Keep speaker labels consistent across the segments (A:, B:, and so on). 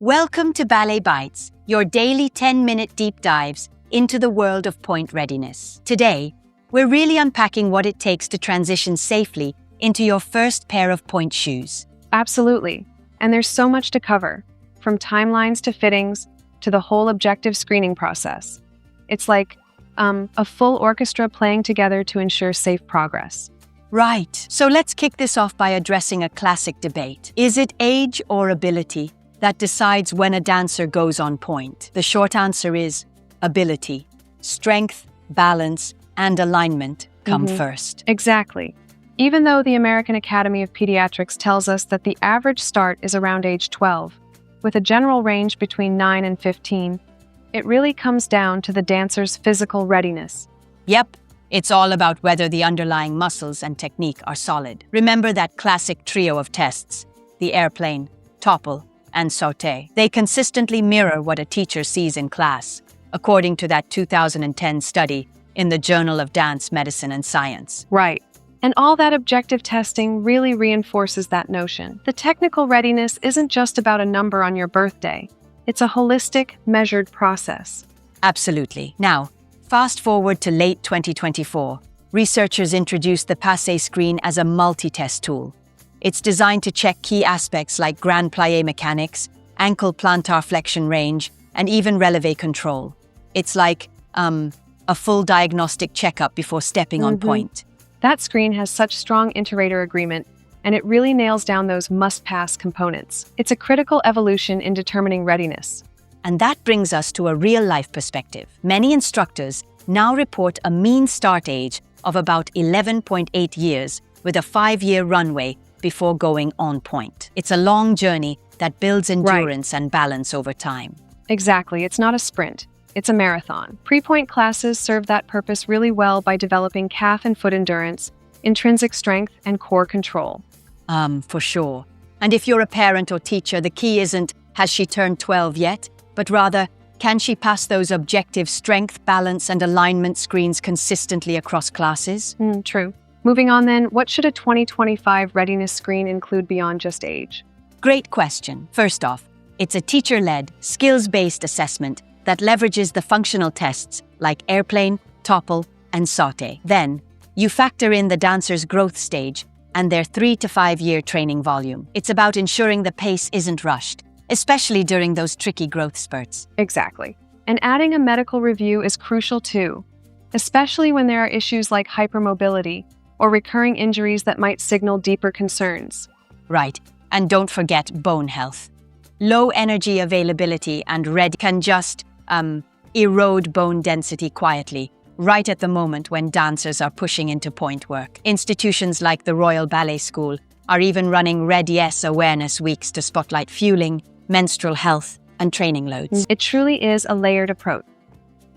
A: Welcome to Ballet Bites, your daily 10-minute deep dives into the world of Pointe readiness. Today, we're really unpacking what it takes to transition safely into your first pair of Pointe shoes.
B: Absolutely. And there's so much to cover, from timelines to fittings to the whole objective screening process. It's like a full orchestra playing together to ensure safe progress.
A: Right. So let's kick this off by addressing a classic debate. Is it age or ability that decides when a dancer goes on pointe? The short answer is ability. Strength, balance, and alignment come first.
B: Exactly. Even though the American Academy of Pediatrics tells us that the average start is around age 12, with a general range between 9 and 15, it really comes down to the dancer's physical readiness.
A: Yep, it's all about whether the underlying muscles and technique are solid. Remember that classic trio of tests, the airplane, Topple, and Sauté. They consistently mirror what a teacher sees in class, according to that 2010 study in the Journal of Dance, Medicine, and Science.
B: Right. And all that objective testing really reinforces that notion. The technical readiness isn't just about a number on your birthday. It's a holistic, measured process.
A: Absolutely. Now, fast forward to late 2024. Researchers introduced the Passe screen as a multi-test tool. It's designed to check key aspects like grand plié mechanics, ankle plantar-flexion range, and even relevé control. It's like a full diagnostic checkup before stepping on pointe.
B: That screen has such strong inter-rater agreement, and it really nails down those must-pass components. It's a critical evolution in determining readiness.
A: And that brings us to a real-life perspective. Many instructors now report a mean start age of about 11.8 years with a 5-year runway before going on pointe. It's a long journey that builds endurance and balance over time.
B: Exactly. It's not a sprint. It's a marathon. Pre-pointe classes serve that purpose really well by developing calf and foot endurance, intrinsic strength, and core control.
A: For sure. And if you're a parent or teacher, the key isn't, has she turned 12 yet? But rather, can she pass those objective strength, balance, and alignment screens consistently across classes?
B: True. Moving on then, what should a 2025 readiness screen include beyond just age?
A: Great question. First off, it's a teacher-led, skills-based assessment that leverages the functional tests like airplane, Topple, and Sauté. Then, you factor in the dancer's growth stage and their 3 to 5 year training volume. It's about ensuring the pace isn't rushed, especially during those tricky growth spurts.
B: Exactly. And adding a medical review is crucial too, especially when there are issues like hypermobility or recurring injuries that might signal deeper concerns.
A: Right. And don't forget bone health. Low energy availability and red can just erode bone density quietly, right at the moment when dancers are pushing into pointe work. Institutions like the Royal Ballet School are even running Readiness awareness weeks to spotlight fueling, menstrual health, and training loads.
B: It truly is a layered approach.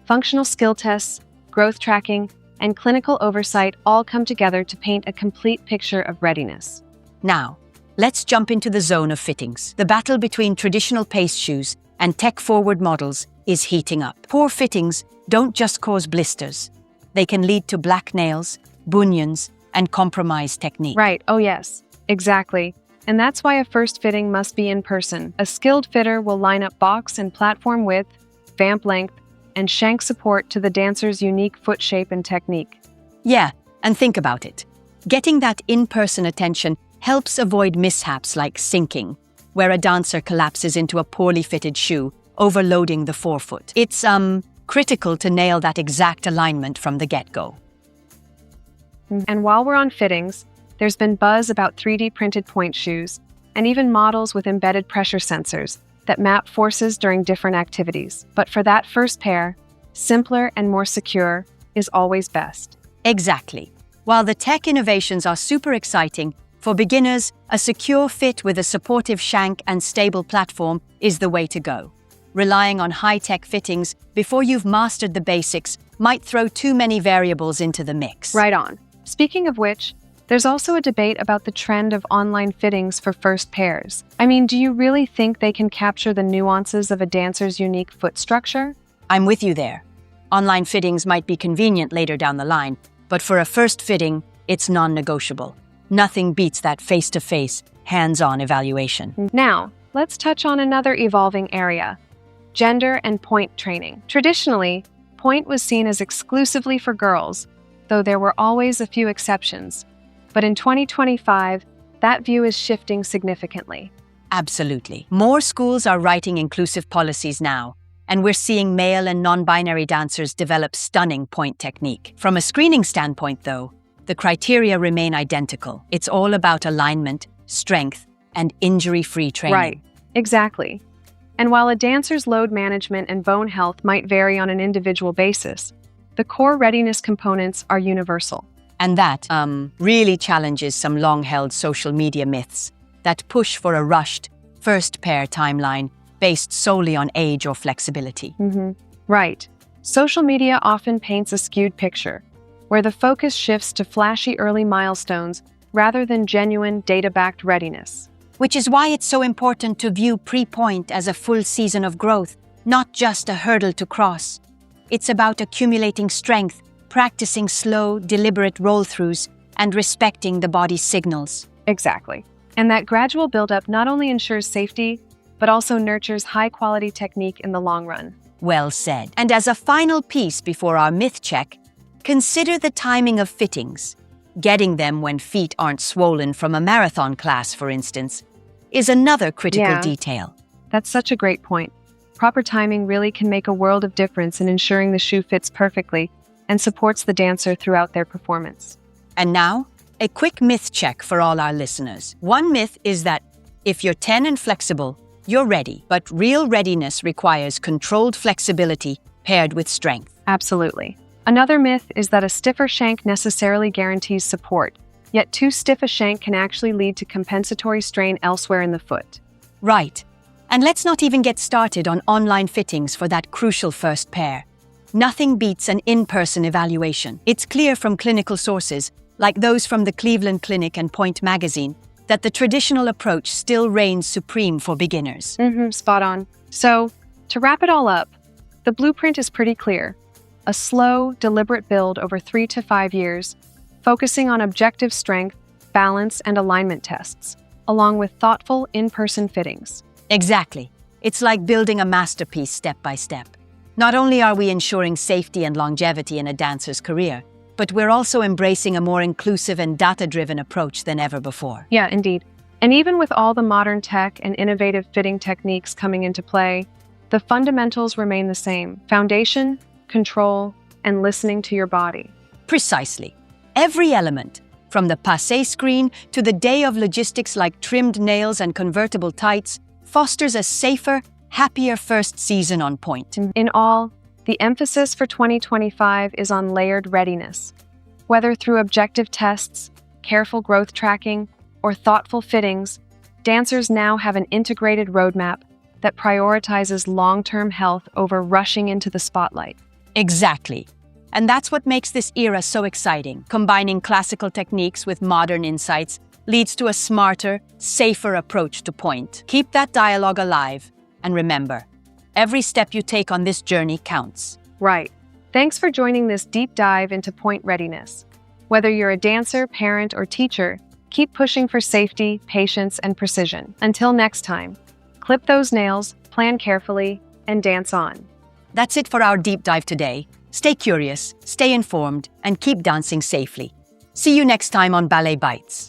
B: Functional skill tests, growth tracking, and clinical oversight all come together to paint a complete picture of readiness.
A: Now, let's jump into the zone of fittings. The battle between traditional pace shoes and tech-forward models is heating up. Poor fittings don't just cause blisters. They can lead to black nails, bunions, and compromised technique.
B: Right, oh yes, exactly. And that's why a first fitting must be in person. A skilled fitter will line up box and platform width, vamp length, and shank support to the dancer's unique foot shape and technique.
A: Yeah, and think about it. Getting that in-person attention helps avoid mishaps like sinking, where a dancer collapses into a poorly fitted shoe, overloading the forefoot. It's critical to nail that exact alignment from the get-go.
B: And while we're on fittings, there's been buzz about 3D printed pointe shoes, and even models with embedded pressure sensors that map forces during different activities. But for that first pair, simpler and more secure is always best.
A: Exactly. While the tech innovations are super exciting, for beginners, a secure fit with a supportive shank and stable platform is the way to go. Relying on high-tech fittings before you've mastered the basics might throw too many variables into the mix.
B: Right on. Speaking of which, there's also a debate about the trend of online fittings for first pairs. I mean, do you really think they can capture the nuances of a dancer's unique foot structure?
A: I'm with you there. Online fittings might be convenient later down the line, but for a first fitting, it's non-negotiable. Nothing beats that face-to-face, hands-on evaluation.
B: Now, let's touch on another evolving area: gender and pointe training. Traditionally, pointe was seen as exclusively for girls, though there were always a few exceptions. But in 2025, that view is shifting significantly.
A: Absolutely. More schools are writing inclusive policies now, and we're seeing male and non-binary dancers develop stunning pointe technique. From a screening standpoint, though, the criteria remain identical. It's all about alignment, strength, and injury-free training.
B: Right, exactly. And while a dancer's load management and bone health might vary on an individual basis, the core readiness components are universal.
A: And that really challenges some long-held social media myths that push for a rushed, first pair timeline based solely on age or flexibility.
B: Right. Social media often paints a skewed picture, where the focus shifts to flashy early milestones rather than genuine data-backed readiness.
A: Which is why it's so important to view pre-pointe as a full season of growth, not just a hurdle to cross. It's about accumulating strength, practicing slow, deliberate roll-throughs, and respecting the body's signals.
B: Exactly. And that gradual buildup not only ensures safety, but also nurtures high-quality technique in the long run.
A: Well said. And as a final piece before our myth check, consider the timing of fittings. Getting them when feet aren't swollen from a marathon class, for instance, is another critical detail.
B: That's such a great point. Proper timing really can make a world of difference in ensuring the shoe fits perfectly and supports the dancer throughout their performance.
A: And now, a quick myth check for all our listeners. One myth is that if you're 10 and flexible, you're ready. But real readiness requires controlled flexibility paired with strength.
B: Absolutely. Another myth is that a stiffer shank necessarily guarantees support, yet too stiff a shank can actually lead to compensatory strain elsewhere in the foot.
A: Right. And let's not even get started on online fittings for that crucial first pair. Nothing beats an in-person evaluation. It's clear from clinical sources, like those from the Cleveland Clinic and Pointe magazine, that the traditional approach still reigns supreme for beginners.
B: Spot on. So, to wrap it all up, the blueprint is pretty clear. A slow, deliberate build over 3 to 5 years, focusing on objective strength, balance, and alignment tests, along with thoughtful in-person fittings.
A: Exactly. It's like building a masterpiece step by step. Not only are we ensuring safety and longevity in a dancer's career, but we're also embracing a more inclusive and data-driven approach than ever before.
B: Yeah, indeed. And even with all the modern tech and innovative fitting techniques coming into play, the fundamentals remain the same: foundation, control, and listening to your body.
A: Precisely. Every element, from the Passe screen to the day of logistics like trimmed nails and convertible tights, fosters a safer, happier first season on pointe.
B: In all, the emphasis for 2025 is on layered readiness. Whether through objective tests, careful growth tracking, or thoughtful fittings, dancers now have an integrated roadmap that prioritizes long-term health over rushing into the spotlight.
A: Exactly. And that's what makes this era so exciting. Combining classical techniques with modern insights leads to a smarter, safer approach to pointe. Keep that dialogue alive, and remember, every step you take on this journey counts.
B: Right. Thanks for joining this deep dive into pointe readiness. Whether you're a dancer, parent, or teacher, keep pushing for safety, patience, and precision. Until next time, clip those nails, plan carefully, and dance on.
A: That's it for our deep dive today. Stay curious, stay informed, and keep dancing safely. See you next time on Ballet Bites.